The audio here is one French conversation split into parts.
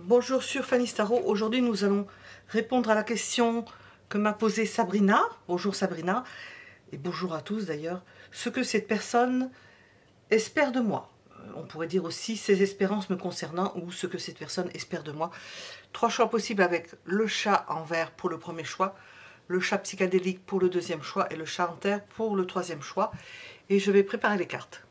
Bonjour sur Fanny Starot. Aujourd'hui nous allons répondre à la question que m'a posée Sabrina. Bonjour Sabrina et bonjour à tous d'ailleurs. Ce que cette personne espère de moi. On pourrait dire aussi ses espérances me concernant ou ce que cette personne espère de moi. 3 choix possibles avec le chat en vert pour le premier choix, le chat psychédélique pour le deuxième choix et le chat en terre pour le troisième choix. Et je vais préparer les cartes.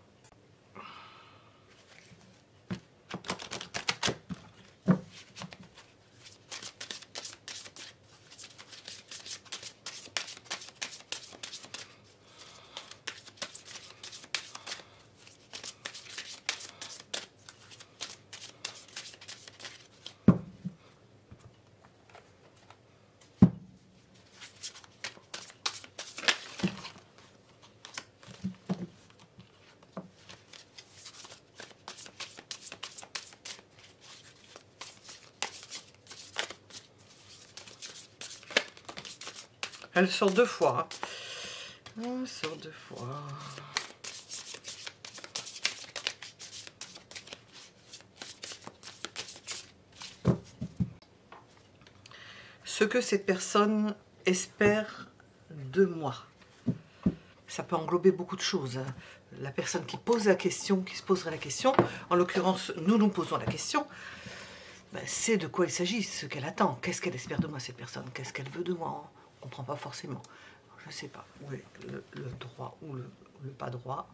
Elle sort 2 fois. Elle sort 2 fois. Ce que cette personne espère de moi. Ça peut englober beaucoup de choses. La personne qui pose la question, qui se poserait la question, en l'occurrence, nous nous posons la question, c'est de quoi il s'agit, ce qu'elle attend. Qu'est-ce qu'elle espère de moi, cette personne? Qu'est-ce qu'elle veut de moi? On ne comprend pas forcément. Je ne sais pas où est le droit ou le pas droit.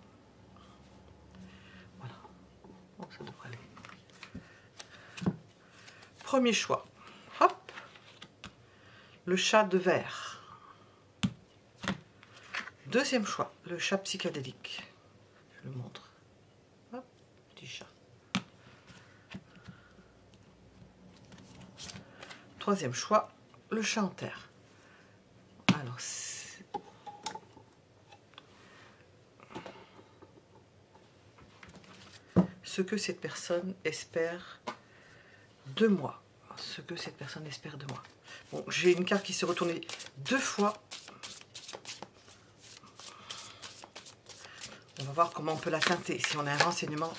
Voilà. Bon, ça devrait aller. Premier choix. Hop. Le chat de verre. Deuxième choix. Le chat psychédélique. Je le montre. Hop. Petit chat. Troisième choix. Le chat en terre. Alors, ce que cette personne espère de moi. Ce que cette personne espère de moi. Bon, j'ai une carte qui s'est retournée 2 fois. On va voir comment on peut la teinter, si on a un renseignement.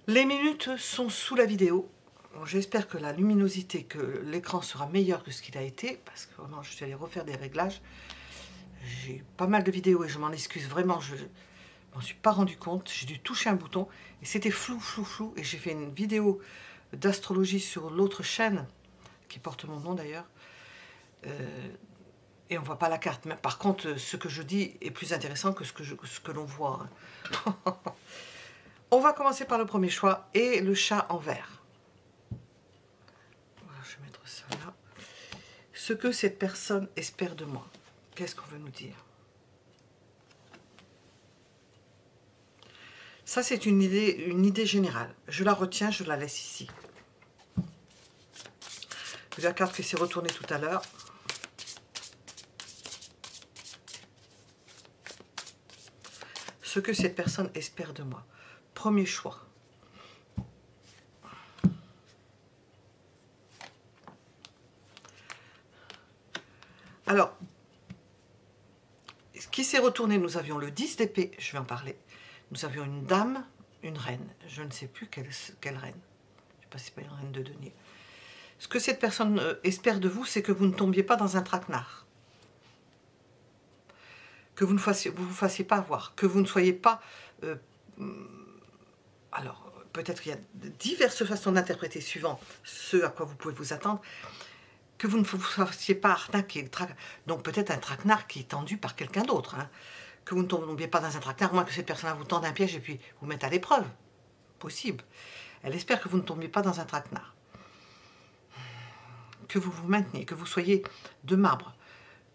Les minutes sont sous la vidéo. Bon, j'espère que la luminosité, que l'écran sera meilleur que ce qu'il a été, parce que vraiment, je suis allée refaire des réglages. J'ai pas mal de vidéos et je m'en excuse vraiment, je m'en suis pas rendu compte. J'ai dû toucher un bouton et c'était flou, et j'ai fait une vidéo d'astrologie sur l'autre chaîne, qui porte mon nom d'ailleurs, et on voit pas la carte. Mais par contre, ce que je dis est plus intéressant que ce que l'on voit. On va commencer par le premier choix et le chat en vert. Voilà, je vais mettre ça là. Ce que cette personne espère de moi. Qu'est-ce qu'on veut nous dire? Ça, c'est une idée générale. Je la retiens, je la laisse ici. La carte qui s'est retournée tout à l'heure. Ce que cette personne espère de moi. Premier choix. Alors, ce qui s'est retourné, nous avions le 10 d'épée, je vais en parler. Nous avions une dame, une reine. Je ne sais plus quelle reine. Je ne sais pas si c'est pas une reine de denier. Ce que cette personne espère de vous, c'est que vous ne tombiez pas dans un traquenard. Que vous ne vous fassiez pas avoir. Que vous ne soyez pas... alors, peut-être qu'il y a diverses façons d'interpréter suivant ce à quoi vous pouvez vous attendre. Que vous ne vous fassiez pas arnaquer. Donc peut-être un traquenard qui est tendu par quelqu'un d'autre. Hein. Que vous ne tombiez pas dans un traquenard, moins que cette personne vous tende un piège et puis vous mette à l'épreuve. Possible. Elle espère que vous ne tombiez pas dans un traquenard. Que vous vous mainteniez, que vous soyez de marbre.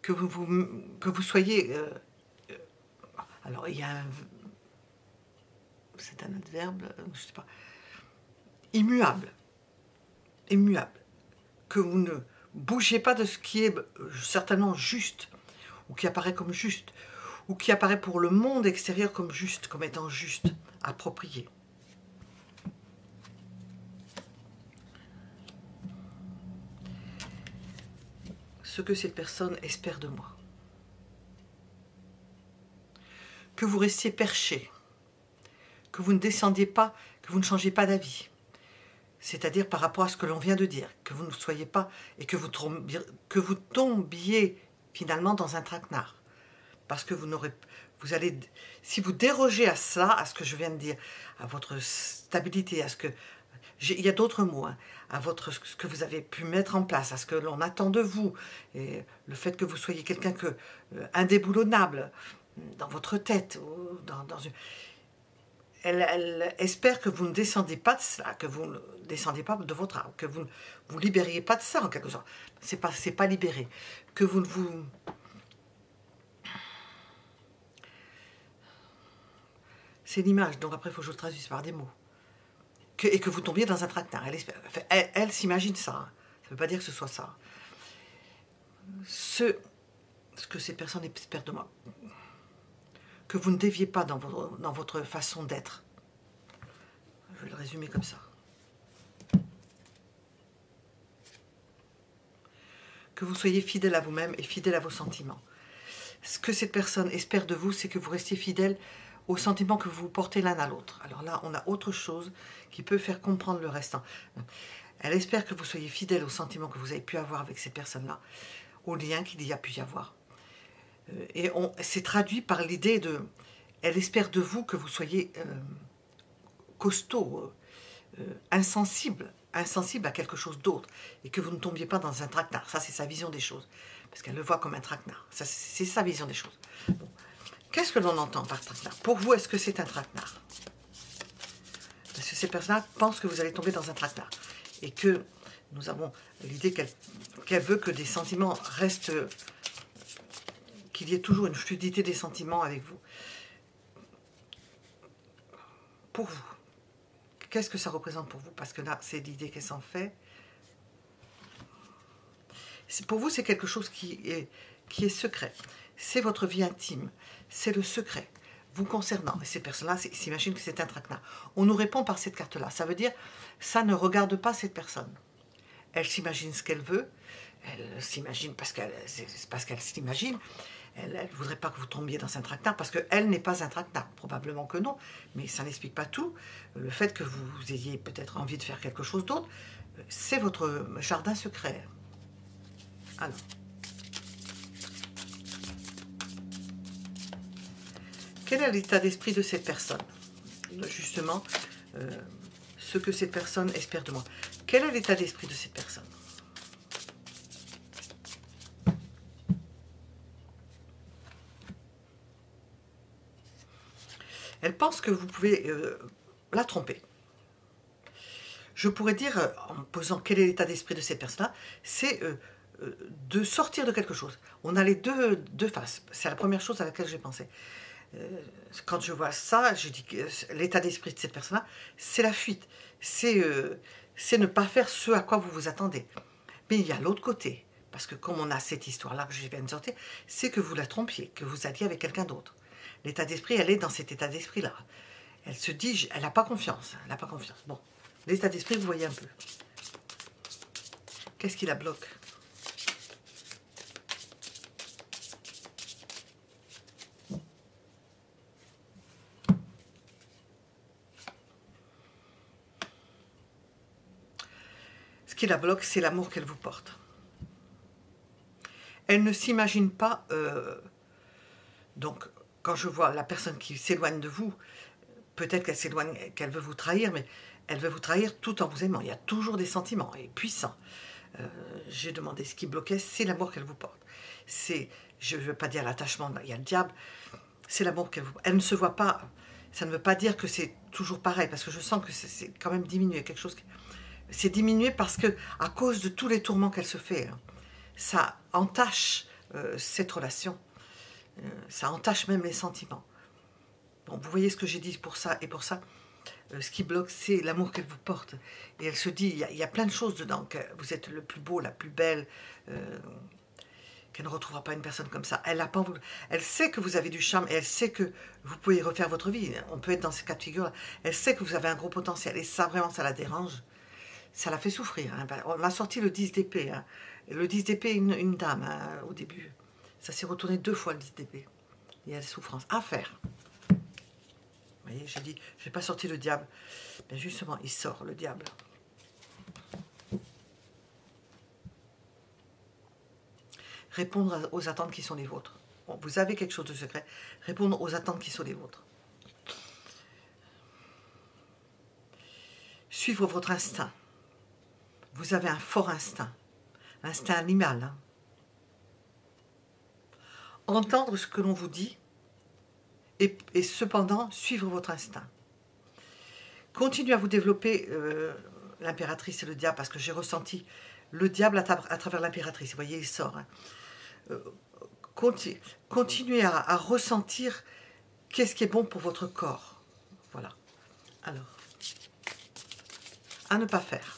Que vous soyez... alors il y a un... C'est un adverbe, je ne sais pas. Immuable. Immuable. Que vous ne bougez pas de ce qui est certainement juste, ou qui apparaît comme juste, ou qui apparaît pour le monde extérieur comme juste, comme étant juste, approprié. Ce que cette personne espère de moi. que vous restiez perché, que vous ne descendiez pas, que vous ne changiez pas d'avis. C'est-à-dire par rapport à ce que l'on vient de dire, que vous ne soyez pas et que vous tombiez finalement dans un traquenard. Parce que vous allez, si vous dérogez à ça, à ce que je viens de dire, à votre stabilité, à ce que, il y a d'autres mots, hein, à ce que vous avez pu mettre en place, à ce que l'on attend de vous, et le fait que vous soyez quelqu'un indéboulonnable dans votre tête, ou dans une... Elle espère que vous ne descendez pas de cela, que vous ne descendez pas de votre âme, que vous ne vous libériez pas de ça en quelque sorte. C'est pas libéré. Que vous ne vous... C'est l'image, donc après il faut que je le traduise par des mots. Et que vous tombiez dans un traquenard. Elle s'imagine ça. Hein. Ça ne veut pas dire que ce soit ça. Ce que ces personnes espèrent de moi. Que vous ne déviez pas dans votre façon d'être. Je vais le résumer comme ça. Que vous soyez fidèle à vous-même et fidèle à vos sentiments. Ce que cette personne espère de vous, c'est que vous restiez fidèle aux sentiments que vous portez l'un à l'autre. Alors là, on a autre chose qui peut faire comprendre le restant. Elle espère que vous soyez fidèle aux sentiments que vous avez pu avoir avec cette personne-là, aux liens qu'il y a pu y avoir. Et c'est traduit par l'idée de... Elle espère de vous que vous soyez costaud, insensible à quelque chose d'autre, et que vous ne tombiez pas dans un traquenard. Ça, c'est sa vision des choses, parce qu'elle le voit comme un traquenard. C'est sa vision des choses. Bon. Qu'est-ce que l'on entend par traquenard? Pour vous, est-ce que c'est un traquenard? Parce que ces personnes-là pensent que vous allez tomber dans un traquenard, et que nous avons l'idée qu'elle veut que des sentiments restent... qu'il y ait toujours une fluidité des sentiments avec vous. Pour vous, qu'est-ce que ça représente pour vous? Parce que là, c'est l'idée qu'elle s'en fait. Pour vous, c'est quelque chose qui est secret. C'est votre vie intime. C'est le secret vous concernant. Et ces personnes-là s'imaginent que c'est un traquenard. On nous répond par cette carte-là. Ça veut dire, ça ne regarde pas cette personne. Elle s'imagine ce qu'elle veut. Elle s'imagine parce qu'elle s'imagine. Elle ne voudrait pas que vous tombiez dans un traquenard parce qu'elle n'est pas un traquenard. Probablement que non, mais ça n'explique pas tout. Le fait que vous ayez peut-être envie de faire quelque chose d'autre, c'est votre jardin secret. Alors, quel est l'état d'esprit de cette personne? Justement, ce que cette personne espère de moi. Quel est l'état d'esprit de cette personne? Elle pense que vous pouvez la tromper. Je pourrais dire, en me posant quel est l'état d'esprit de cette personne-là, c'est de sortir de quelque chose. On a les deux faces. C'est la première chose à laquelle j'ai pensé. Quand je vois ça, je dis que l'état d'esprit de cette personne-là, c'est la fuite. C'est ne pas faire ce à quoi vous vous attendez. Mais il y a l'autre côté. Parce que comme on a cette histoire-là que je viens de sortir, c'est que vous la trompiez, que vous alliez avec quelqu'un d'autre. L'état d'esprit, elle est dans cet état d'esprit-là. Elle se dit, elle n'a pas confiance. Elle n'a pas confiance. Bon, l'état d'esprit, vous voyez un peu. Qu'est-ce qui la bloque? Ce qui la bloque, c'est l'amour qu'elle vous porte. Elle ne s'imagine pas... donc, quand je vois la personne qui s'éloigne de vous, peut-être qu'elle s'éloigne, qu'elle veut vous trahir, mais elle veut vous trahir tout en vous aimant. Il y a toujours des sentiments, et puissants. J'ai demandé ce qui bloquait, c'est l'amour qu'elle vous porte. C'est, je ne veux pas dire l'attachement, il y a le diable, c'est l'amour qu'elle vous porte. Elle ne se voit pas, ça ne veut pas dire que c'est toujours pareil, parce que je sens que c'est quand même diminué, quelque chose... C'est diminué parce que, à cause de tous les tourments qu'elle se fait, hein, ça entache cette relation. Ça entache même les sentiments. Bon, vous voyez ce que j'ai dit pour ça et pour ça. Ce qui bloque, c'est l'amour qu'elle vous porte. Et elle se dit, il y a plein de choses dedans. Que vous êtes le plus beau, la plus belle. Qu'elle ne retrouvera pas une personne comme ça. Elle sait que vous avez du charme et elle sait que vous pouvez refaire votre vie. On peut être dans ces cas de figure-là. Elle sait que vous avez un gros potentiel. Et ça, vraiment, ça la dérange. Ça la fait souffrir. Hein. On a sorti le 10 d'épée. Hein. Le 10 d'épée, une dame, hein, au début. Ça s'est retourné 2 fois le 10 d'épée. Il y a des souffrances à faire. Vous voyez, j'ai dit, je n'ai pas sorti le diable. Mais justement, il sort, le diable. Répondre aux attentes qui sont les vôtres. Bon, vous avez quelque chose de secret. Répondre aux attentes qui sont les vôtres. Suivre votre instinct. Vous avez un fort instinct. Instinct animal. Hein. Entendre ce que l'on vous dit et cependant suivre votre instinct. Continuez à vous développer l'impératrice et le diable, parce que j'ai ressenti le diable à travers l'impératrice. Vous voyez, il sort. Hein. Continuez à ressentir qu'est-ce qui est bon pour votre corps. Voilà. Alors, à ne pas faire.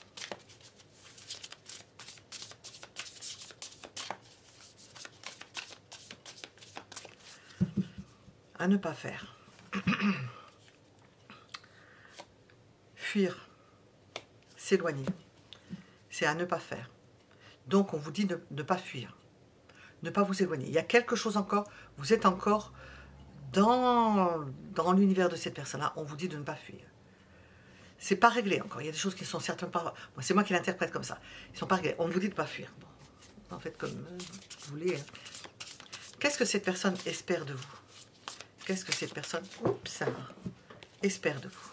À ne pas faire. Fuir. S'éloigner. C'est à ne pas faire. Donc, on vous dit de ne pas fuir. Ne pas vous éloigner. Il y a quelque chose encore. Vous êtes encore dans l'univers de cette personne-là. On vous dit de ne pas fuir. C'est pas réglé encore. Il y a des choses qui sont certainement pas... C'est moi qui l'interprète comme ça. Ils sont pas réglés. On vous dit de ne pas fuir. Bon, en fait, comme vous voulez. Hein. Qu'est-ce que cette personne espère de vous? Qu'est-ce que cette personne espère de vous?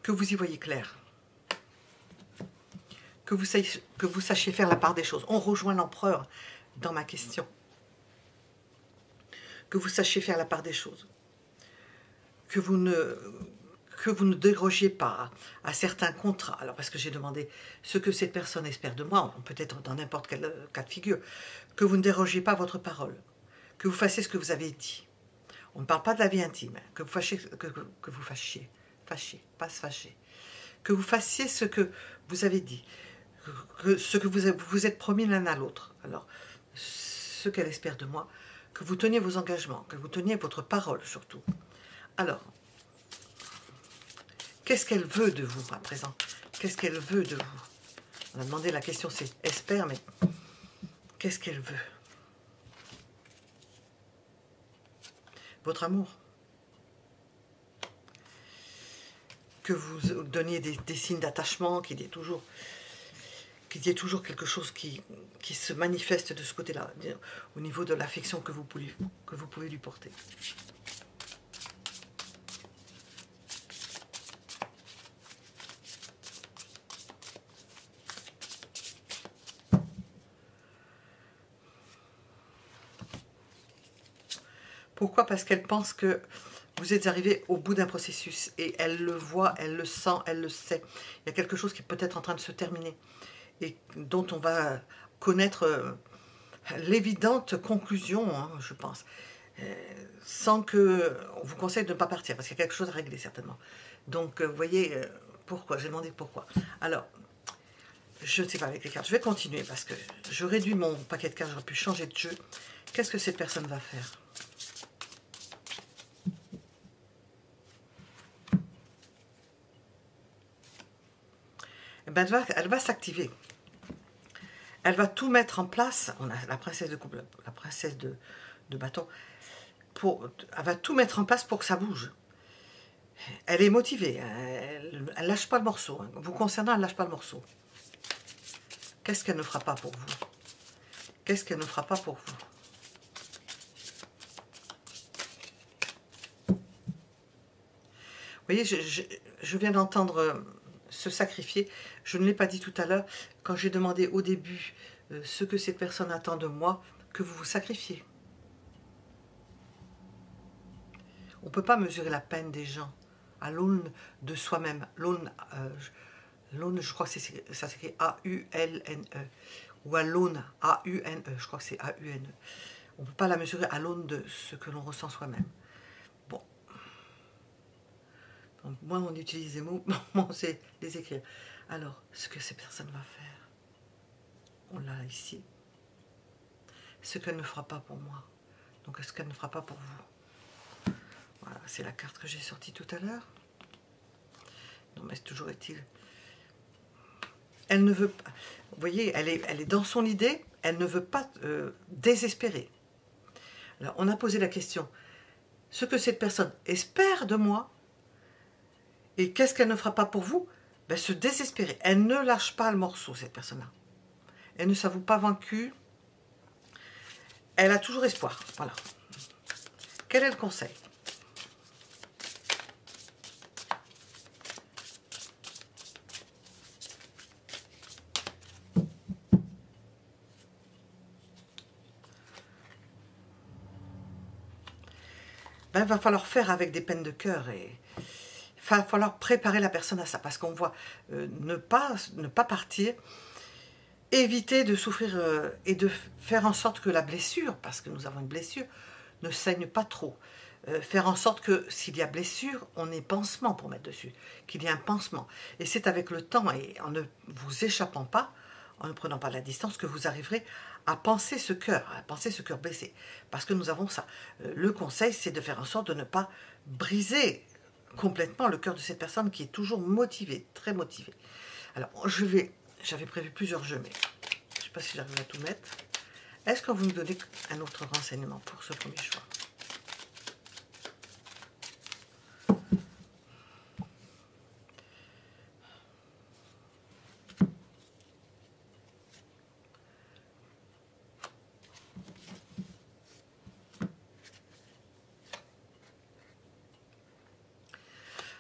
Que vous y voyez clair. Que vous sachiez faire la part des choses. On rejoint l'empereur dans ma question. Que vous sachiez faire la part des choses. Que vous ne dérogiez pas à certains contrats. Alors, parce que j'ai demandé ce que cette personne espère de moi, peut-être dans n'importe quel cas de figure. Que vous ne dérogiez pas à votre parole. Que vous fassiez ce que vous avez dit. On ne parle pas de la vie intime. Que vous fassiez, pas se fâcher. Que vous fassiez ce que vous avez dit. Ce que vous êtes promis l'un à l'autre. Alors, ce qu'elle espère de moi, que vous teniez vos engagements, que vous teniez votre parole surtout. Alors, qu'est-ce qu'elle veut de vous à présent? Qu'est-ce qu'elle veut de vous? On a demandé, la question c'est espère, mais qu'est-ce qu'elle veut? Votre amour. Que vous donniez des signes d'attachement, qu'il y ait toujours quelque chose qui se manifeste de ce côté-là, au niveau de l'affection que vous pouvez lui porter. Pourquoi? Parce qu'elle pense que vous êtes arrivé au bout d'un processus et elle le voit, elle le sent, elle le sait. Il y a quelque chose qui est peut-être en train de se terminer et dont on va connaître l'évidente conclusion, hein, je pense, sans que on vous conseille de ne pas partir, parce qu'il y a quelque chose à régler certainement. Donc, vous voyez, pourquoi? J'ai demandé pourquoi. Alors, je ne sais pas avec les cartes. Je vais continuer parce que je réduis mon paquet de cartes, j'aurais pu changer de jeu. Qu'est-ce que cette personne va faire? Eh ben, elle va s'activer. Elle va tout mettre en place. On a la princesse de coupe, la princesse de bâton. Elle va tout mettre en place pour que ça bouge. Elle est motivée. Elle ne lâche pas le morceau. Hein. Vous concernant, elle ne lâche pas le morceau. Qu'est-ce qu'elle ne fera pas pour vous? Qu'est-ce qu'elle ne fera pas pour vous? Vous voyez, je viens d'entendre se sacrifier. Je ne l'ai pas dit tout à l'heure, quand j'ai demandé au début ce que cette personne attend de moi, que vous vous sacrifiez. On ne peut pas mesurer la peine des gens à l'aune de soi-même. L'aune, je crois que ça s'écrit A-U-L-N-E. Ou à l'aune, A-U-N-E. Je crois que c'est A-U-N-E. On ne peut pas la mesurer à l'aune de ce que l'on ressent soi-même. Bon. Donc, moi, on utilise les mots, on sait les écrire. Alors, ce que cette personne va faire, on l'a ici. Ce qu'elle ne fera pas pour moi. Donc, ce qu'elle ne fera pas pour vous. Voilà, c'est la carte que j'ai sortie tout à l'heure. Non, mais toujours est-il. elle ne veut pas, vous voyez, elle est dans son idée, elle ne veut pas désespérer. Alors, on a posé la question, ce que cette personne espère de moi, et qu'est-ce qu'elle ne fera pas pour vous? Ben, se désespérer. Elle ne lâche pas le morceau, cette personne-là. Elle ne s'avoue pas vaincue. Elle a toujours espoir. Voilà. Quel est le conseil? Ben, il va falloir faire avec des peines de cœur et il va falloir préparer la personne à ça, parce qu'on voit ne pas partir, éviter de souffrir et de faire en sorte que la blessure, parce que nous avons une blessure, ne saigne pas trop. Faire en sorte que s'il y a blessure, on ait pansement pour mettre dessus, qu'il y ait un pansement. Et c'est avec le temps et en ne vous échappant pas, en ne prenant pas de la distance, que vous arriverez à penser ce cœur blessé. Parce que nous avons ça. Le conseil, c'est de faire en sorte de ne pas briser complètement le cœur de cette personne qui est toujours motivée, très motivée. Alors, j'avais prévu plusieurs jeux, mais je ne sais pas si j'arrive à tout mettre. Est-ce que vous me donnez un autre renseignement pour ce premier choix?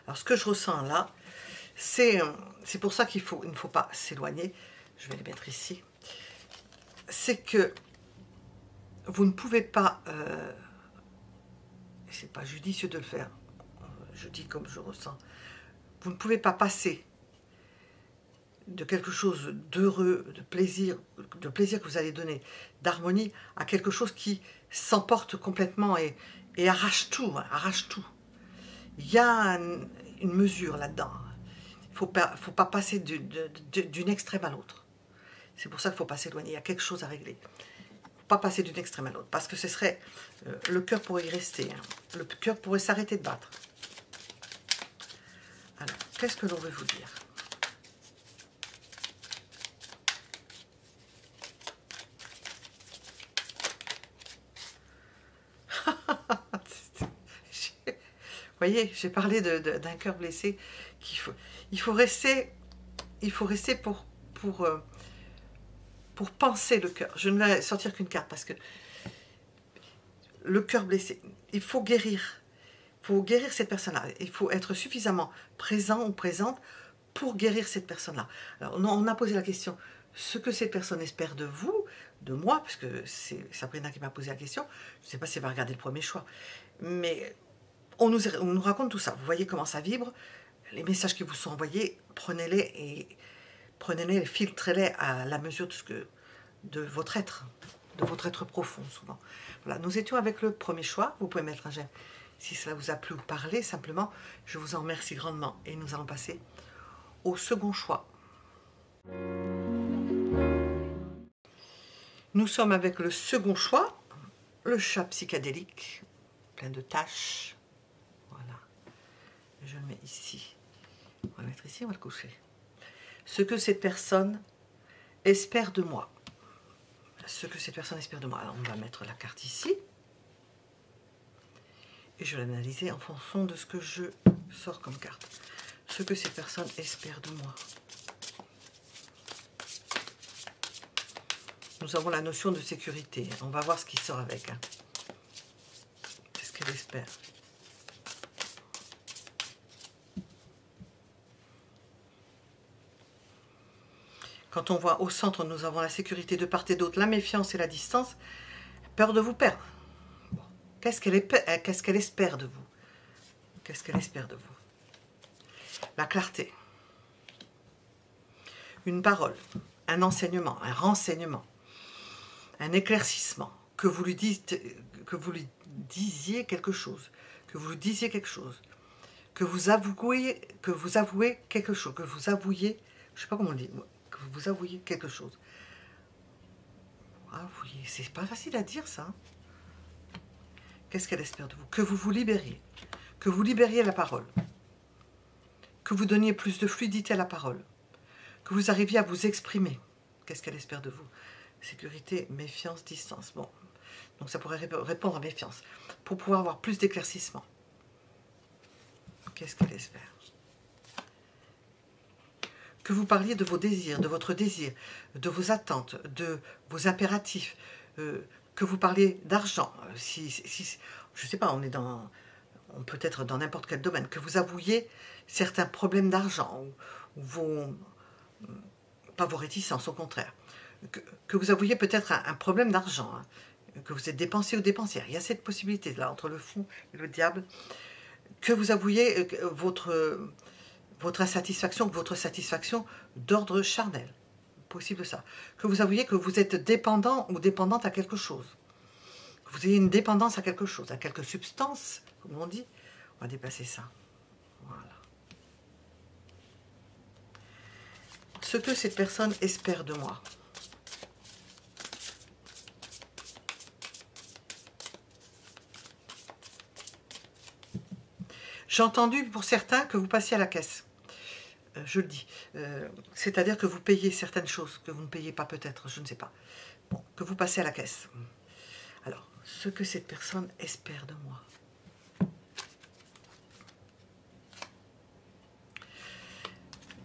Alors, ce que je ressens là, c'est pour ça qu'il ne faut pas s'éloigner. Je vais les mettre ici. C'est que vous ne pouvez pas, c'est pas judicieux de le faire, je dis comme je ressens, vous ne pouvez pas passer de quelque chose d'heureux, de plaisir que vous allez donner, d'harmonie, à quelque chose qui s'emporte complètement et arrache tout, hein, arrache tout. Il y a une mesure là-dedans. Il ne faut pas passer d'une extrême à l'autre. C'est pour ça qu'il ne faut pas s'éloigner. Il y a quelque chose à régler. Il ne faut pas passer d'une extrême à l'autre. Parce que ce serait... le cœur pourrait y rester. Hein. Le cœur pourrait s'arrêter de battre. Alors, qu'est-ce que l'on veut vous dire? Vous voyez, j'ai parlé d'un cœur blessé. Il faut rester pour penser le cœur. Je ne vais sortir qu'une carte parce que le cœur blessé, il faut guérir. Il faut guérir cette personne-là. Il faut être suffisamment présent ou présente pour guérir cette personne-là. Alors, on a posé la question, ce que cette personne espère de vous, de moi, parce que c'est Sabrina qui m'a posé la question, je ne sais pas si elle va regarder le premier choix, mais on nous raconte tout ça. Vous voyez comment ça vibre, les messages qui vous sont envoyés, prenez-les et filtrez-les à la mesure de votre être profond, souvent. Voilà, nous étions avec le premier choix. Vous pouvez mettre un j'aime si cela vous a plu ou parlé, simplement. Je vous en remercie grandement. Et nous allons passer au second choix. Nous sommes avec le second choix, le chat psychédélique, plein de taches. Voilà. Je le mets ici. On va le mettre ici, on va le coucher. Ce que cette personne espère de moi. Ce que cette personne espère de moi. Alors, on va mettre la carte ici. Et je vais l'analyser en fonction de ce que je sors comme carte. Ce que cette personne espère de moi. Nous avons la notion de sécurité. On va voir ce qui sort avec. Hein. C'est ce qu'elle espère. Quand on voit au centre, nous avons la sécurité de part et d'autre, la méfiance et la distance, peur de vous perdre. Bon. Qu'est-ce qu'elle espère de vous? Qu'est-ce qu'elle espère de vous? La clarté. Une parole, un enseignement, un renseignement, un éclaircissement, que vous lui disiez quelque chose, que vous lui disiez quelque chose, que vous avouiez quelque chose, que vous avouiez, je ne sais pas comment on dit, que vous avouiez quelque chose. Avouiez, c'est pas facile à dire ça. Qu'est-ce qu'elle espère de vous? Que vous vous libériez, la parole, que vous donniez plus de fluidité à la parole, que vous arriviez à vous exprimer. Qu'est-ce qu'elle espère de vous? Sécurité, méfiance, distance. Bon, donc ça pourrait répondre à méfiance, pour pouvoir avoir plus d'éclaircissement. Qu'est-ce qu'elle espère? Que vous parliez de vos désirs, de votre désir, de vos attentes, de vos impératifs, que vous parliez d'argent, si, je ne sais pas, on peut être dans n'importe quel domaine, que vous avouiez certains problèmes d'argent, ou pas vos réticences, au contraire, que vous avouiez peut-être un problème d'argent, hein, que vous êtes dépensier ou dépensière. Il y a cette possibilité-là, entre le fou et le diable, que vous avouiez votre insatisfaction, votre satisfaction d'ordre charnel. Possible ça. Que vous avouiez que vous êtes dépendant ou dépendante à quelque chose. Que vous ayez une dépendance à quelque chose, à quelque substance, comme on dit. On va déplacer ça. Voilà. Ce que cette personne espère de moi. J'ai entendu pour certains que vous passiez à la caisse. Je le dis. C'est-à-dire que vous payez certaines choses que vous ne payez pas peut-être, je ne sais pas. Bon, que vous passez à la caisse. Alors, ce que cette personne espère de moi.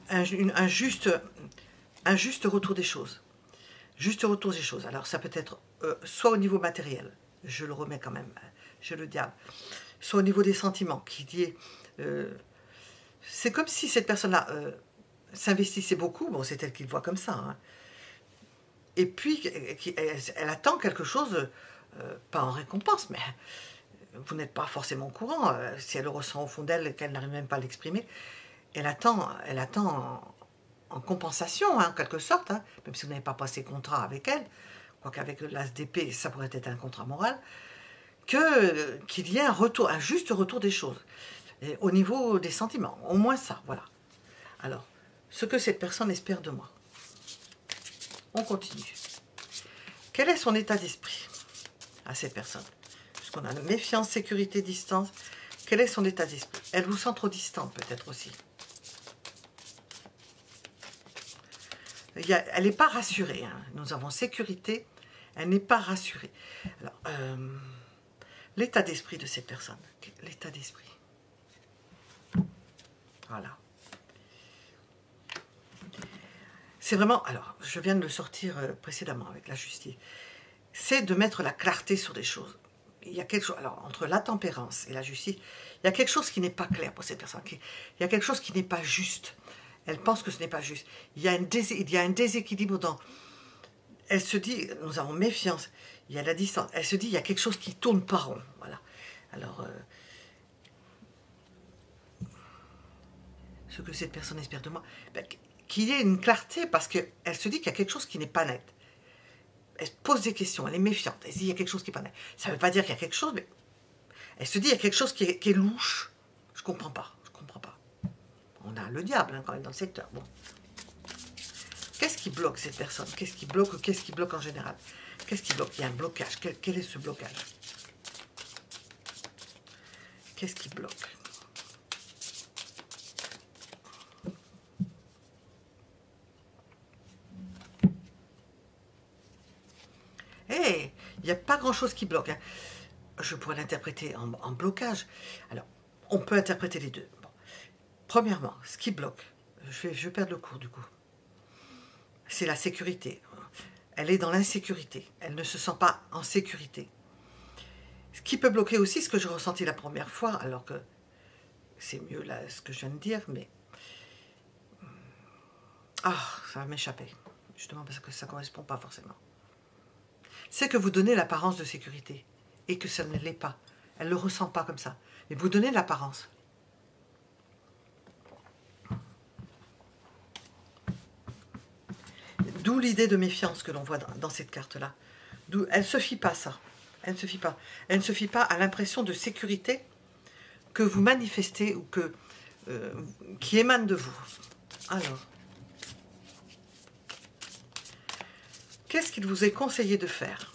Un juste retour des choses. Juste retour des choses. Alors, ça peut être soit au niveau matériel, je le remets quand même, j'ai le diable, soit au niveau des sentiments, qui dit... c'est comme si cette personne-là s'investissait beaucoup, bon, c'est elle qui le voit comme ça, hein. Et puis elle attend quelque chose, pas en récompense, mais vous n'êtes pas forcément au courant, si elle le ressent au fond d'elle et qu'elle n'arrive même pas à l'exprimer, elle attend en compensation, hein, en quelque sorte, hein, même si vous n'avez pas passé contrat avec elle, quoiqu'avec l'as d'épée, ça pourrait être un contrat moral, qu'il y ait un juste retour des choses. Et au niveau des sentiments, au moins ça, voilà. Alors, ce que cette personne espère de moi. On continue. Quel est son état d'esprit à cette personne? Puisqu'on a méfiance, sécurité, distance. Quel est son état d'esprit? Elle vous sent trop distante peut-être aussi. Elle n'est pas rassurée, hein. Nous avons sécurité, elle n'est pas rassurée. Alors, l'état d'esprit de cette personne. L'état d'esprit. Voilà. C'est vraiment, alors, je viens de le sortir précédemment avec la justice, c'est de mettre la clarté sur des choses. Il y a quelque chose, alors, entre la tempérance et la justice, il y a quelque chose qui n'est pas clair pour cette personne. Il y a quelque chose qui n'est pas juste. Elle pense que ce n'est pas juste. Il y a un déséquilibre dans... Elle se dit, nous avons méfiance, il y a la distance. Elle se dit, il y a quelque chose qui tourne pas rond. Voilà. Alors... ce que cette personne espère de moi, ben, qu'il y ait une clarté, parce qu'elle se dit qu'il y a quelque chose qui n'est pas net. Elle se pose des questions, elle est méfiante, elle se dit il y a quelque chose qui n'est pas net. Ça ne veut pas dire qu'il y a quelque chose, mais elle se dit il y a quelque chose qui est louche. Je ne comprends pas, je ne comprends pas. On a le diable hein, quand même dans le secteur. Bon. Qu'est-ce qui bloque cette personne? Qu'est-ce qui bloque en général? Qu'est-ce qui bloque? Il y a un blocage. Quel est ce blocage? Qu'est-ce qui bloque? Il n'y a pas grand-chose qui bloque. Hein. Je pourrais l'interpréter en blocage. Alors, on peut interpréter les deux. Bon. Premièrement, ce qui bloque, je vais perdre le cours du coup, c'est la sécurité. Elle est dans l'insécurité. Elle ne se sent pas en sécurité. Ce qui peut bloquer aussi, ce que j'ai ressenti la première fois, alors que c'est mieux là ce que je viens de dire, mais... Ah, ça va m'échapper. Justement parce que ça ne correspond pas forcément. C'est que vous donnez l'apparence de sécurité et que ça ne l'est pas. Elle ne le ressent pas comme ça. Mais vous donnez l'apparence. D'où l'idée de méfiance que l'on voit dans cette carte-là. Elle ne se fie pas à ça. Elle ne se fie pas. Elle ne se fie pas à l'impression de sécurité que vous manifestez ou qui émane de vous. Alors, qu'est-ce qu'il vous est conseillé de faire?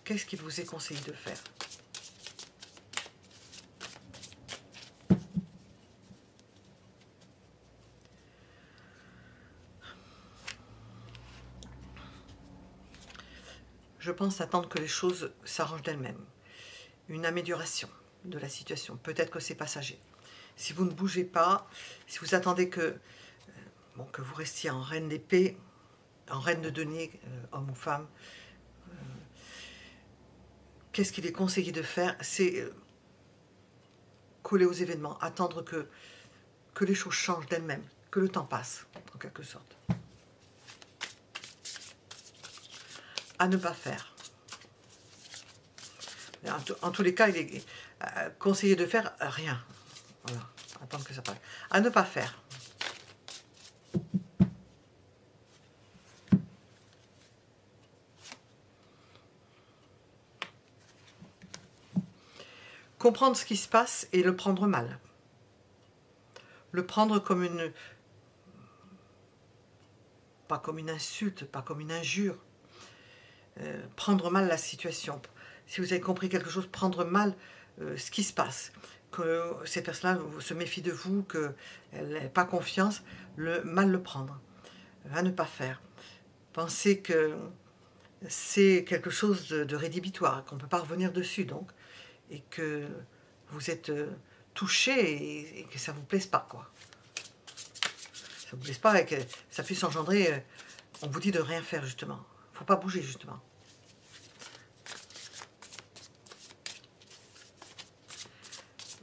Qu'est-ce qu'il vous est conseillé de faire? je pense attendre que les choses s'arrangent d'elles-mêmes. Une amélioration de la situation. Peut-être que c'est passager. Si vous ne bougez pas, si vous attendez que vous restiez en reine d'épée, en reine de denier, homme ou femme, qu'est-ce qu'il est conseillé de faire? C'est coller aux événements, attendre que les choses changent d'elles-mêmes, que le temps passe, en quelque sorte. À ne pas faire. En tous les cas, il est conseillé de faire rien. Voilà, attendre que ça passe. À ne pas faire. Comprendre ce qui se passe et le prendre mal. Le prendre comme une... pas comme une insulte, pas comme une injure. Prendre mal la situation. Si vous avez compris quelque chose, prendre mal ce qui se passe. Que ces personnes-là se méfient de vous, qu'elles n'aient pas confiance, mal le prendre. À ne pas faire. Pensez que c'est quelque chose de rédhibitoire, qu'on ne peut pas revenir dessus, donc, et que vous êtes touché et que ça ne vous plaise pas, quoi. Ça ne vous plaise pas et que ça puisse engendrer... on vous dit de rien faire, justement. Il ne faut pas bouger, justement.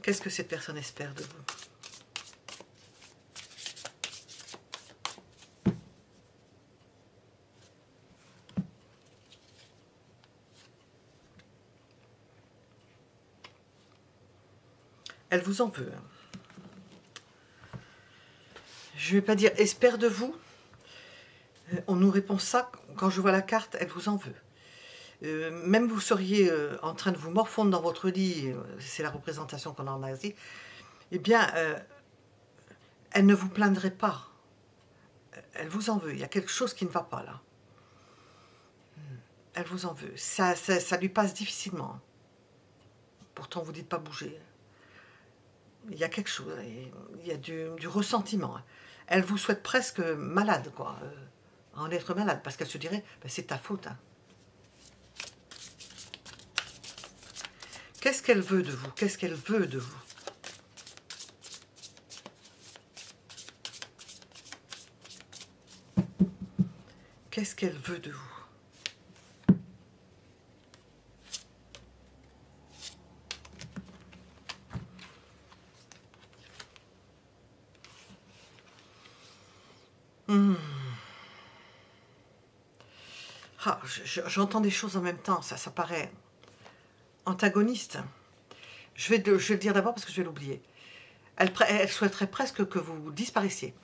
Qu'est-ce que cette personne espère de vous? Elle vous en veut. Je ne vais pas dire espère de vous. On nous répond ça quand je vois la carte, elle vous en veut. Même vous seriez en train de vous morfondre dans votre lit, c'est la représentation qu'on a en Asie, eh bien, elle ne vous plaindrait pas. Elle vous en veut. Il y a quelque chose qui ne va pas là. Elle vous en veut. Ça lui passe difficilement. Pourtant, vous ne dites pas bouger. Il y a quelque chose, il y a du ressentiment. Elle vous souhaite presque malade, quoi. En être malade, parce qu'elle se dirait, ben, c'est ta faute. Hein. Qu'est-ce qu'elle veut de vous? Qu'est-ce qu'elle veut de vous? Qu'est-ce qu'elle veut de vous? Ah, j'entends des choses en même temps, ça paraît antagoniste. Je vais le dire d'abord parce que je vais l'oublier. Elle souhaiterait presque que vous disparaissiez.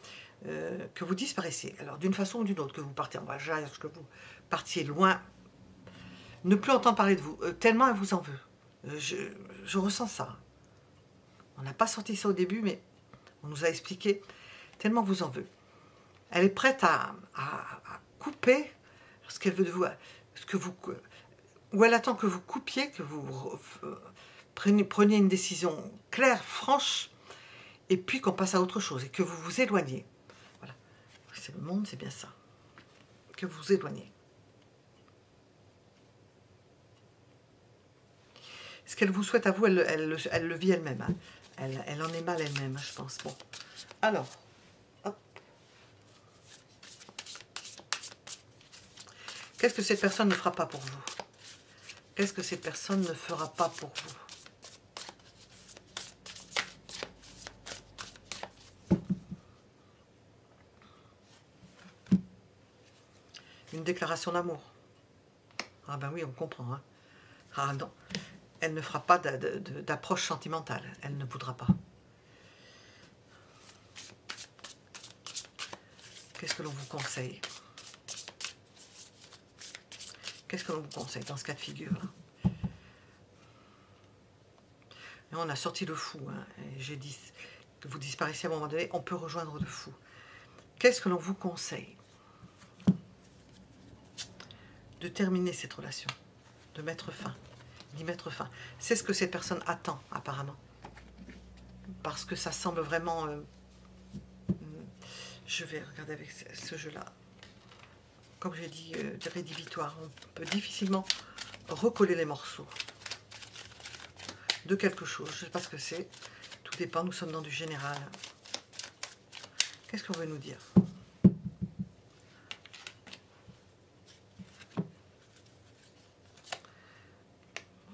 Alors d'une façon ou d'une autre, que vous partiez en voyage, que vous partiez loin, ne plus entendre parler de vous, tellement elle vous en veut. Je ressens ça. On n'a pas senti ça au début, mais on nous a expliqué, tellement vous en veut. Elle est prête à couper ce qu'elle veut de vous, ou elle attend que vous coupiez, que vous preniez une décision claire, franche, et puis qu'on passe à autre chose, et que vous vous éloignez. Voilà. C'est le monde, c'est bien ça. Que vous vous éloignez. Ce qu'elle vous souhaite à vous, elle le vit elle-même. Hein. Elle en est mal elle-même, je pense. Bon. Alors, hop. Qu'est-ce que cette personne ne fera pas pour vous? Qu'est-ce que cette personne ne fera pas pour vous? Une déclaration d'amour. Ah ben oui, on comprend. Hein. Ah non, elle ne fera pas d'approche sentimentale. Elle ne voudra pas. Qu'est-ce que l'on vous conseille? Qu'est-ce que l'on vous conseille dans ce cas de figure? Et on a sorti le fou. Hein, j'ai dit que vous disparaissiez à un moment donné. On peut rejoindre le fou. Qu'est-ce que l'on vous conseille? De terminer cette relation. De mettre fin. D'y mettre fin. C'est ce que cette personne attend, apparemment. Parce que ça semble vraiment... je vais regarder avec ce jeu-là. comme j'ai dit, rédhibitoire. On peut difficilement recoller les morceaux de quelque chose. Je ne sais pas ce que c'est. Tout dépend, nous sommes dans du général. Qu'est-ce qu'on veut nous dire?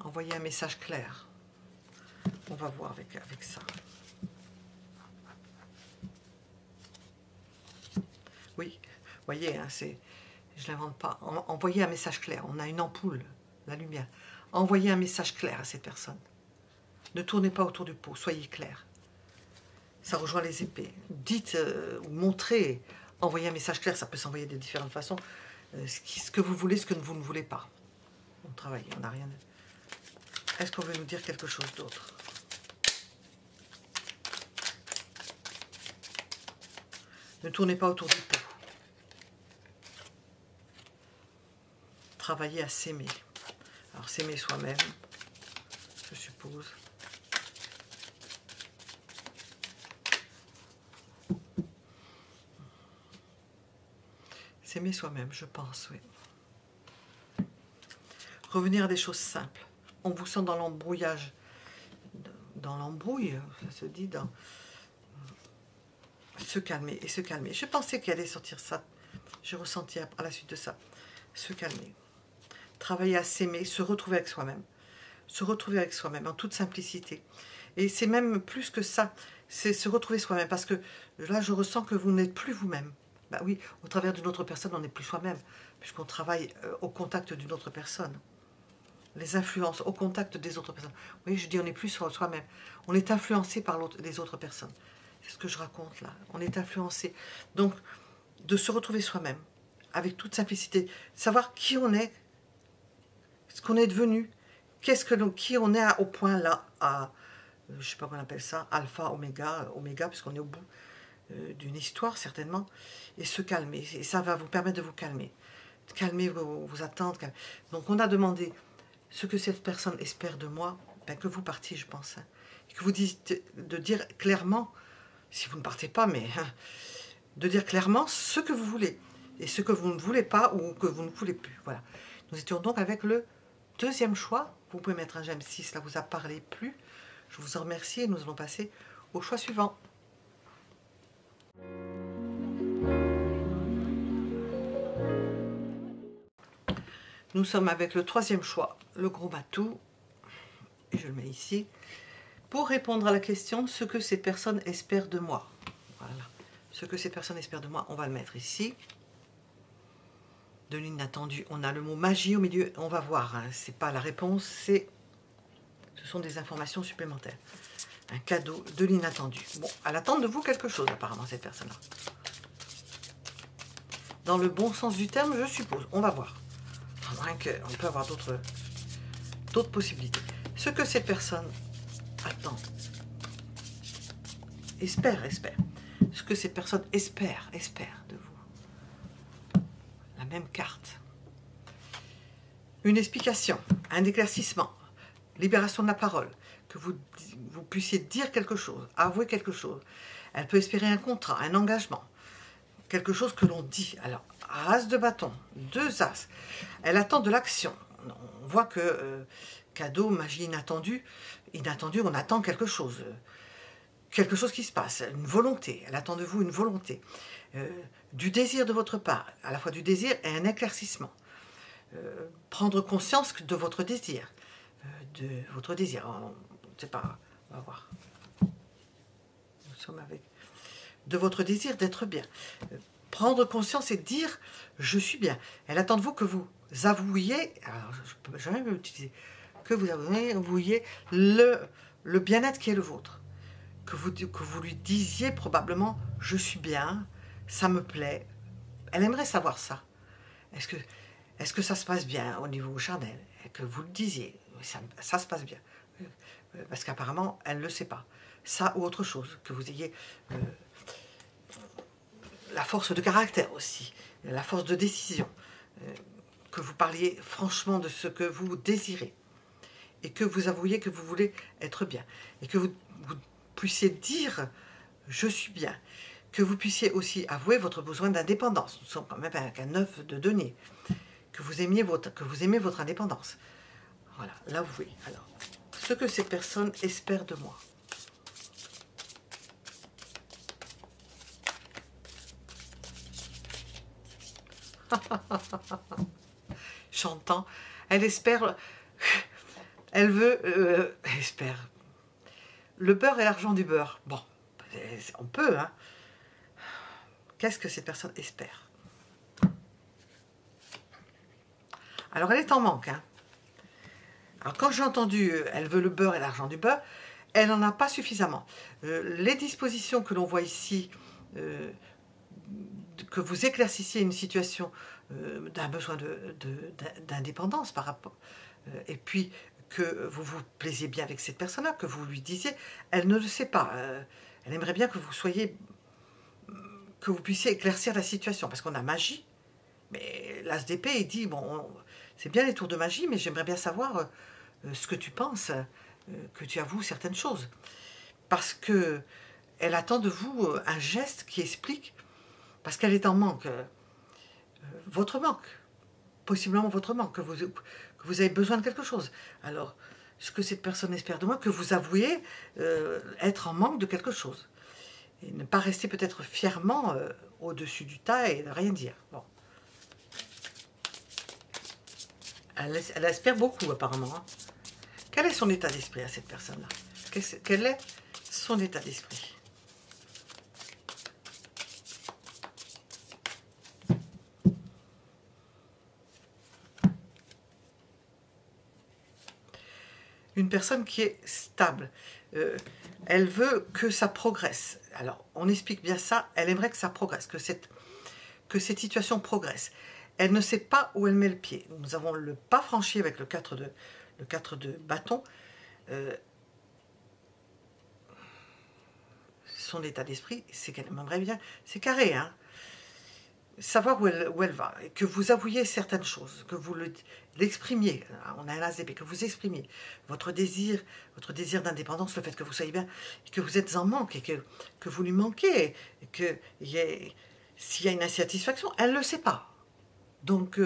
Envoyer un message clair. On va voir avec ça. Oui, vous voyez, hein, je ne l'invente pas. Envoyer un message clair. On a une ampoule, la lumière. Envoyez un message clair à cette personne. Ne tournez pas autour du pot, soyez clair. Ça rejoint les épées. Dites ou montrez, envoyez un message clair, ça peut s'envoyer de différentes façons. Ce que vous voulez, ce que vous ne voulez pas. On travaille, on n'a rien. Est-ce qu'on veut nous dire quelque chose d'autre? Ne tournez pas autour du pot. Travailler à s'aimer. Alors s'aimer soi-même, je suppose. S'aimer soi-même, je pense, oui. Revenir à des choses simples. On vous sent dans l'embrouillage, dans l'embrouille, ça se dit, dans se calmer et se calmer. Je pensais qu'il allait sortir ça. J'ai ressenti à la suite de ça. Se calmer. Travailler à s'aimer, se retrouver avec soi-même. Se retrouver avec soi-même en toute simplicité. Et c'est même plus que ça, c'est se retrouver soi-même. Parce que là, je ressens que vous n'êtes plus vous-même. Ben oui, au travers d'une autre personne, on n'est plus soi-même, puisqu'on travaille au contact d'une autre personne. Les influences au contact des autres personnes. Oui, je dis on n'est plus soi-même. On est influencé par les autres personnes. C'est ce que je raconte là. On est influencé. Donc, de se retrouver soi-même, avec toute simplicité. Savoir qui on est, ce qu'on est devenu, qui on est au point là, à, je ne sais pas comment on appelle ça, alpha, oméga, puisqu'on est au bout d'une histoire certainement, et se calmer. Et ça va vous permettre de vous calmer. De calmer vos attentes. Donc, on a demandé ce que cette personne espère de moi, ben que vous partiez, je pense. Hein, et que vous dites, de dire clairement, si vous ne partez pas, mais hein, de dire clairement ce que vous voulez, et ce que vous ne voulez pas, ou que vous ne voulez plus. Voilà. Nous étions donc avec le deuxième choix. Vous pouvez mettre un j'aime si cela vous a parlé plus. Je vous en remercie et nous allons passer au choix suivant. Nous sommes avec le troisième choix, le gros matou, et je le mets ici, pour répondre à la question « Ce que ces personnes espèrent de moi ». Voilà, ce que ces personnes espèrent de moi, on va le mettre ici. De l'inattendu, on a le mot « magie » au milieu, on va voir, hein, c'est pas la réponse, ce sont des informations supplémentaires. Un cadeau de l'inattendu. Bon, elle attend de vous quelque chose apparemment, cette personne-là. Dans le bon sens du terme, je suppose, on va voir. On peut avoir d'autres possibilités. Ce que cette personne attend, espère. Ce que cette personne espère de vous. La même carte. Une explication, un éclaircissement, libération de la parole, que vous puissiez dire quelque chose, avouer quelque chose. Elle peut espérer un contrat, un engagement, quelque chose que l'on dit. Alors, as de bâton, 2 as. Elle attend de l'action. On voit que cadeau, magie inattendue, on attend quelque chose qui se passe, une volonté. Elle attend de vous une volonté, du désir de votre part, à la fois du désir et un éclaircissement. Prendre conscience de votre désir, on ne sait pas, on va voir. Nous sommes avec de votre désir d'être bien. Prendre conscience et dire « je suis bien ». Elle attend de vous que vous avouiez, alors je ne peux jamais l'utiliser, que vous avouiez le bien-être qui est le vôtre. Que vous lui disiez probablement « je suis bien, ça me plaît ». Elle aimerait savoir ça. Est-ce que ça se passe bien au niveau charnel? Et que vous le disiez, ça se passe bien. Parce qu'apparemment, elle ne le sait pas. Ça ou autre chose, que vous ayez... la force de caractère aussi, la force de décision, que vous parliez franchement de ce que vous désirez, et que vous avouiez que vous voulez être bien, et que vous puissiez dire « je suis bien », que vous puissiez aussi avouer votre besoin d'indépendance. Nous sommes quand même avec un 9 de denier. Que vous aimez votre indépendance. Voilà, l'avouer. Alors, ce que cette personne espère de moi. J'entends. Elle espère... Elle veut... elle espère... Le beurre et l'argent du beurre. Bon, on peut, hein. Qu'est-ce que cette personne espère? Alors, elle est en manque, hein. Alors, quand j'ai entendu « elle veut le beurre et l'argent du beurre », elle n'en a pas suffisamment. Les dispositions que l'on voit ici, que vous éclaircissiez une situation d'un besoin d'indépendance par rapport... et puis, que vous vous plaisiez bien avec cette personne-là, que vous lui disiez, elle ne le sait pas. Elle aimerait bien que vous soyez... que vous puissiez éclaircir la situation, parce qu'on a magie, mais l'as d'épée, il dit, bon, c'est bien les tours de magie, mais j'aimerais bien savoir ce que tu penses, que tu avoues certaines choses. Parce que elle attend de vous un geste qui explique, parce qu'elle est en manque, votre manque, possiblement votre manque, que vous avez besoin de quelque chose. Alors, ce que cette personne espère de moi, que vous avouiez être en manque de quelque chose. Et ne pas rester peut-être fièrement au-dessus du tas et ne rien dire. Bon. Elle espère beaucoup, apparemment. Hein. Quel est son état d'esprit à cette personne-là? Quel est son état d'esprit? Une personne qui est stable. Elle veut que ça progresse. Alors, on explique bien ça. Elle aimerait que ça progresse, que cette situation progresse. Elle ne sait pas où elle met le pied. Nous avons le pas franchi avec le 4 de bâton. Son état d'esprit, c'est qu'elle aimerait bien. C'est carré, hein. Savoir où elle va, et que vous avouiez certaines choses, que vous l'exprimiez, on a un as d'épée, que vous exprimiez votre désir d'indépendance, le fait que vous soyez bien, et que vous êtes en manque, et que vous lui manquez, et que s'il y a une insatisfaction, elle ne le sait pas. Donc,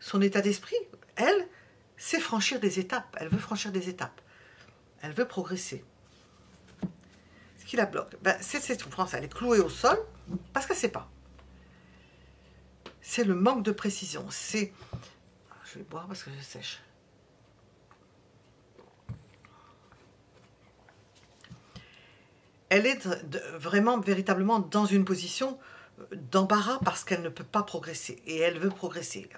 son état d'esprit, elle, c'est franchir des étapes, elle veut franchir des étapes, elle veut progresser. Ce qui la bloque, ben, c'est cette souffrance, elle est clouée au sol, parce qu'elle ne sait pas. C'est le manque de précision. C'est... Je vais boire parce que je sèche. Elle est vraiment, véritablement dans une position d'embarras parce qu'elle ne peut pas progresser. Et elle veut progresser.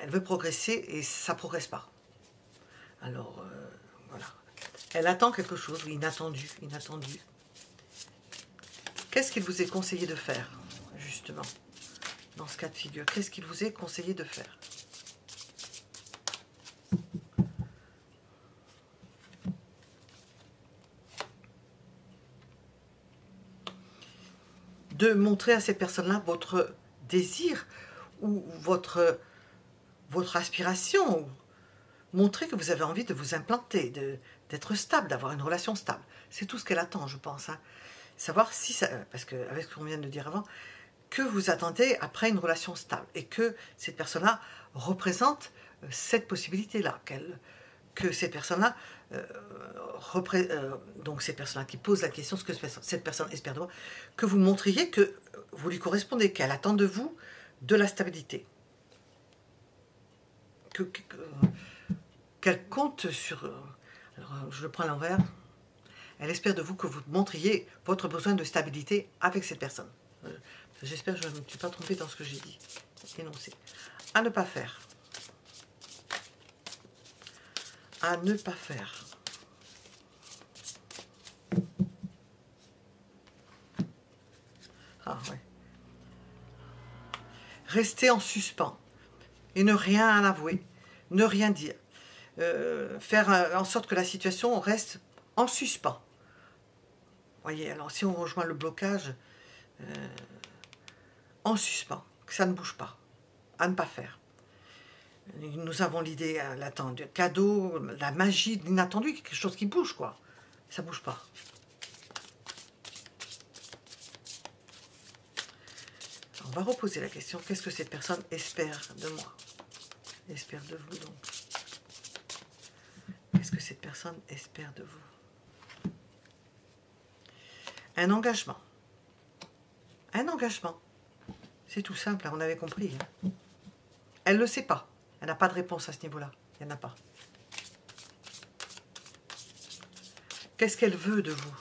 Elle veut progresser et ça ne progresse pas. Alors, voilà. Elle attend quelque chose, inattendu, inattendu. Qu'est-ce qu'il vous est conseillé de faire, justement, dans ce cas de figure? Qu'est-ce qu'il vous est conseillé de faire? De montrer à cette personne-là votre désir ou votre aspiration. Montrer que vous avez envie de vous implanter, d'être stable, d'avoir une relation stable. C'est tout ce qu'elle attend, je pense. Hein. Savoir si ça... Parce qu'avec ce qu'on vient de dire avant, que vous attendez après une relation stable. Et que cette personne-là représente cette possibilité-là. Que cette personne-là... donc cette personne-là qui pose la question, ce que cette personne espère de moi, que vous montriez que vous lui correspondez, qu'elle attend de vous de la stabilité. Qu'elle compte sur... Alors, je le prends à l'envers. Elle espère de vous que vous montriez votre besoin de stabilité avec cette personne. J'espère que je ne me suis pas trompée dans ce que j'ai dit. Énoncé. À ne pas faire. À ne pas faire. Ah ouais. Rester en suspens. Et ne rien avouer. Ne rien dire. Faire en sorte que la situation reste en suspens. Voyez, alors si on rejoint le blocage, en suspens, que ça ne bouge pas, à ne pas faire. Nous avons l'idée latente, cadeau, la magie de l'inattendu, quelque chose qui bouge, quoi. Ça ne bouge pas. On va reposer la question, qu'est-ce que cette personne espère de moi? Espère de vous donc. Qu'est-ce que cette personne espère de vous? Un engagement. Un engagement. C'est tout simple, hein, on avait compris. Hein. Elle ne le sait pas. Elle n'a pas de réponse à ce niveau-là. Il n'y en a pas. Qu'est-ce qu'elle veut de vous?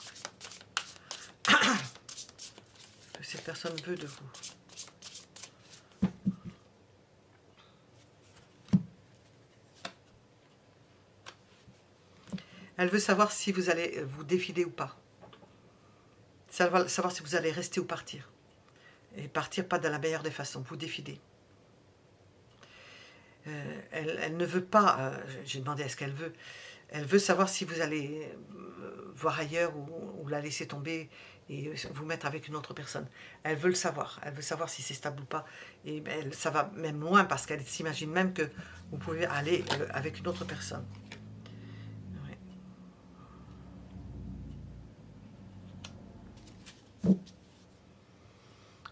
Que cette personne veut de vous? Elle veut savoir si vous allez vous défiler ou pas. Savoir si vous allez rester ou partir. Et partir pas de la meilleure des façons, vous défiler. Elle ne veut pas, j'ai demandé à ce qu'elle veut, elle veut savoir si vous allez voir ailleurs ou la laisser tomber et vous mettre avec une autre personne. Elle veut le savoir, elle veut savoir si c'est stable ou pas. Et ça va même loin parce qu'elle s'imagine même que vous pouvez aller avec une autre personne.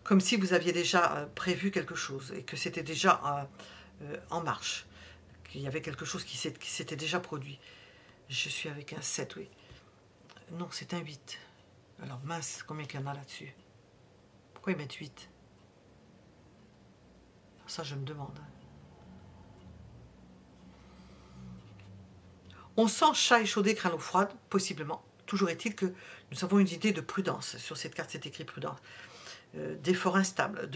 Comme si vous aviez déjà prévu quelque chose et que c'était déjà en marche, qu'il y avait quelque chose qui s'était déjà produit. Je suis avec un 7, oui. Non, c'est un 8. Alors mince, combien qu'il y en a là-dessus? Pourquoi ils mettent 8? Ça, je me demande. On sent chat échaudé, crâne eau froide, possiblement. Toujours est-il que nous avons une idée de prudence. Sur cette carte, c'est écrit prudence. D'efforts instables,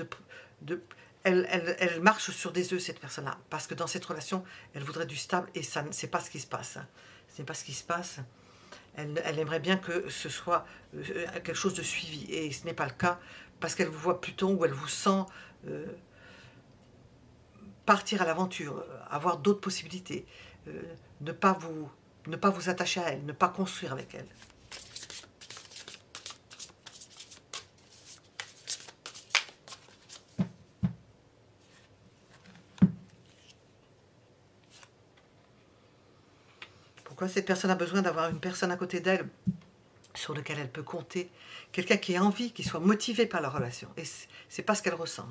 elle marche sur des œufs, cette personne-là, parce que dans cette relation, elle voudrait du stable, et ça, c'est pas ce qui se passe. Ce n'est pas ce qui se passe. Elle aimerait bien que ce soit quelque chose de suivi, et ce n'est pas le cas, parce qu'elle vous voit plutôt, ou elle vous sent partir à l'aventure, avoir d'autres possibilités, ne pas vous attacher à elle, ne pas construire avec elle. Cette personne a besoin d'avoir une personne à côté d'elle sur laquelle elle peut compter, quelqu'un qui ait envie, qui soit motivé par la relation. Et c'est pas ce qu'elle ressent.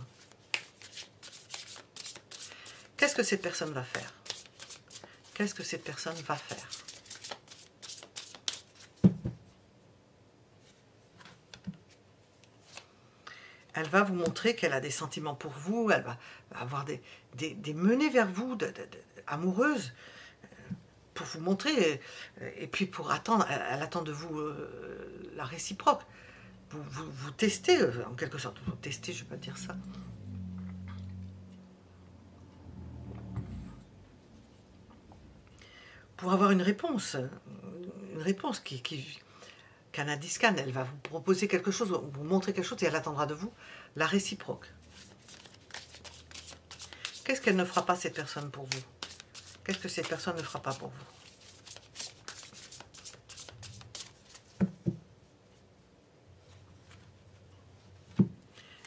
Qu'est-ce que cette personne va faire? Qu'est-ce que cette personne va faire? Elle va vous montrer qu'elle a des sentiments pour vous, elle va avoir des menées vers vous, amoureuses, pour vous montrer, et puis pour attendre, elle attend de vous la réciproque. Vous testez, en quelque sorte. Vous testez, je ne vais pas dire ça. Pour avoir une réponse Canadiscan, elle va vous proposer quelque chose, vous montrer quelque chose, et elle attendra de vous la réciproque. Qu'est-ce qu'elle ne fera pas, cette personne, pour vous? Qu'est-ce que cette personne ne fera pas pour vous?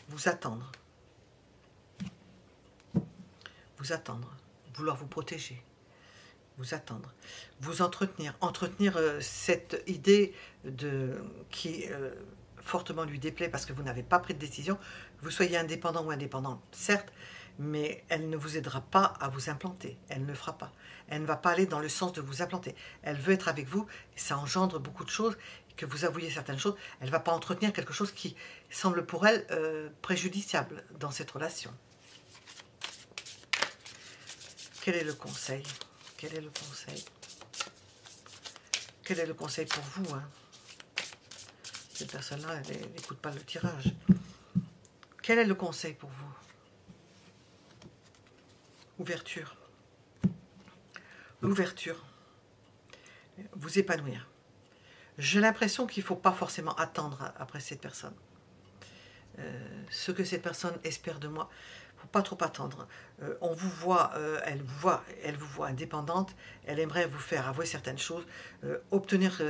Vous attendre. Vous attendre. Vouloir vous protéger. Vous attendre. Vous entretenir. Entretenir cette idée qui fortement lui déplaît parce que vous n'avez pas pris de décision. Vous soyez indépendant ou indépendante, certes, mais elle ne vous aidera pas à vous implanter. Elle ne le fera pas. Elle ne va pas aller dans le sens de vous implanter. Elle veut être avec vous, et ça engendre beaucoup de choses, que vous avouiez certaines choses. Elle ne va pas entretenir quelque chose qui semble pour elle préjudiciable dans cette relation. Quel est le conseil? Quel est le conseil? Quel est le conseil pour vous, hein? Cette personne-là, elle n'écoute pas le tirage. Quel est le conseil pour vous? Ouverture. L'ouverture. Vous épanouir. J'ai l'impression qu'il ne faut pas forcément attendre après cette personne. Ce que cette personne espère de moi, il ne faut pas trop attendre. On vous voit, elle vous voit indépendante, elle aimerait vous faire avouer certaines choses, obtenir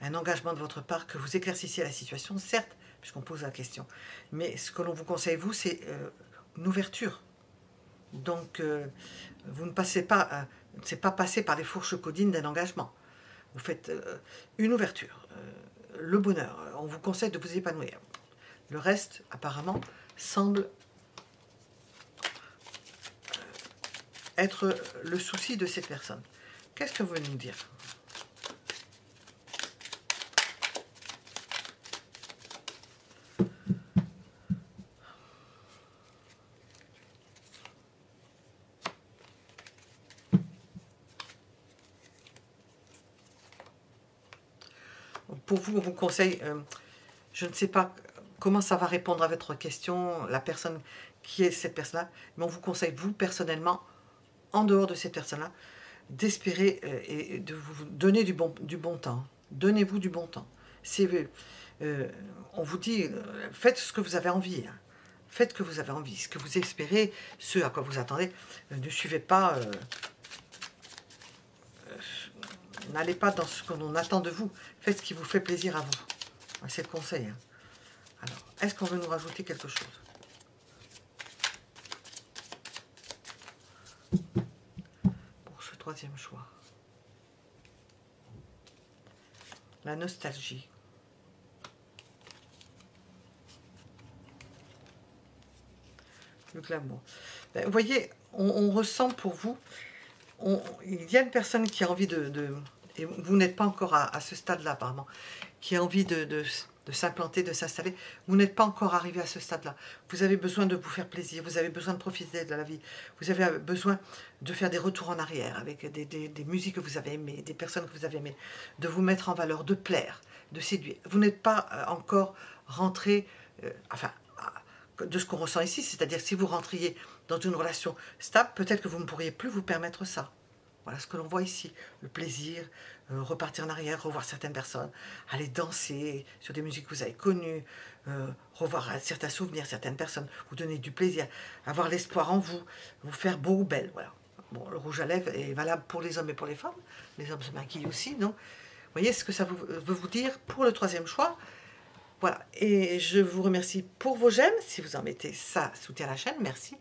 un engagement de votre part, que vous éclaircissiez la situation, certes, puisqu'on pose la question. Mais ce que l'on vous conseille, vous, c'est une ouverture. Donc, vous ne passez pas, c'est pas passer par les fourches codines d'un engagement. Vous faites une ouverture, le bonheur. On vous conseille de vous épanouir. Le reste, apparemment, semble être le souci de cette personne. Qu'est-ce que vous voulez nous dire? Pour vous, on vous conseille, je ne sais pas comment ça va répondre à votre question, la personne qui est cette personne-là, mais on vous conseille, vous, personnellement, en dehors de cette personne-là, d'espérer et de vous donner du bon temps. Donnez-vous du bon temps. On vous dit, faites ce que vous avez envie. Hein. Faites ce que vous avez envie, ce que vous espérez, ce à quoi vous attendez. Ne suivez pas... n'allez pas dans ce qu'on attend de vous. Faites ce qui vous fait plaisir à vous. C'est le conseil. Hein. Alors, est-ce qu'on veut nous rajouter quelque chose? Pour ce troisième choix. La nostalgie. Le glamour. Ben, vous voyez, on ressent pour vous, il y a une personne qui a envie et vous n'êtes pas encore à ce stade-là apparemment, qui a envie de s'implanter, de s'installer. Vous n'êtes pas encore arrivé à ce stade-là. Vous avez besoin de vous faire plaisir, vous avez besoin de profiter de la vie, vous avez besoin de faire des retours en arrière avec des musiques que vous avez aimées, des personnes que vous avez aimées, de vous mettre en valeur, de plaire, de séduire. Vous n'êtes pas encore rentré, de ce qu'on ressent ici, c'est-à-dire si vous rentriez dans une relation stable, peut-être que vous ne pourriez plus vous permettre ça. Voilà ce que l'on voit ici, le plaisir, repartir en arrière, revoir certaines personnes, aller danser sur des musiques que vous avez connues, revoir certains souvenirs, certaines personnes, vous donner du plaisir, avoir l'espoir en vous, vous faire beau ou belle. Voilà. Bon, le rouge à lèvres est valable pour les hommes et pour les femmes, les hommes se maquillent aussi, donc vous voyez ce que ça veut vous dire pour le troisième choix. Voilà, et je vous remercie pour vos j'aime, si vous en mettez, ça soutient la chaîne, merci.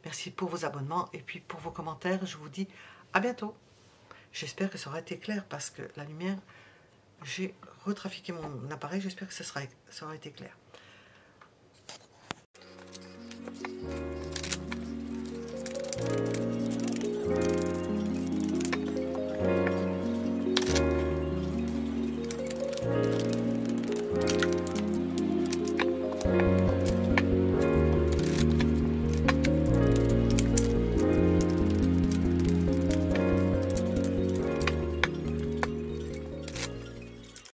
Merci pour vos abonnements et puis pour vos commentaires, je vous dis à bientôt. J'espère que ça aura été clair parce que la lumière, j'ai retrafiqué mon appareil, j'espère que ça aura été clair.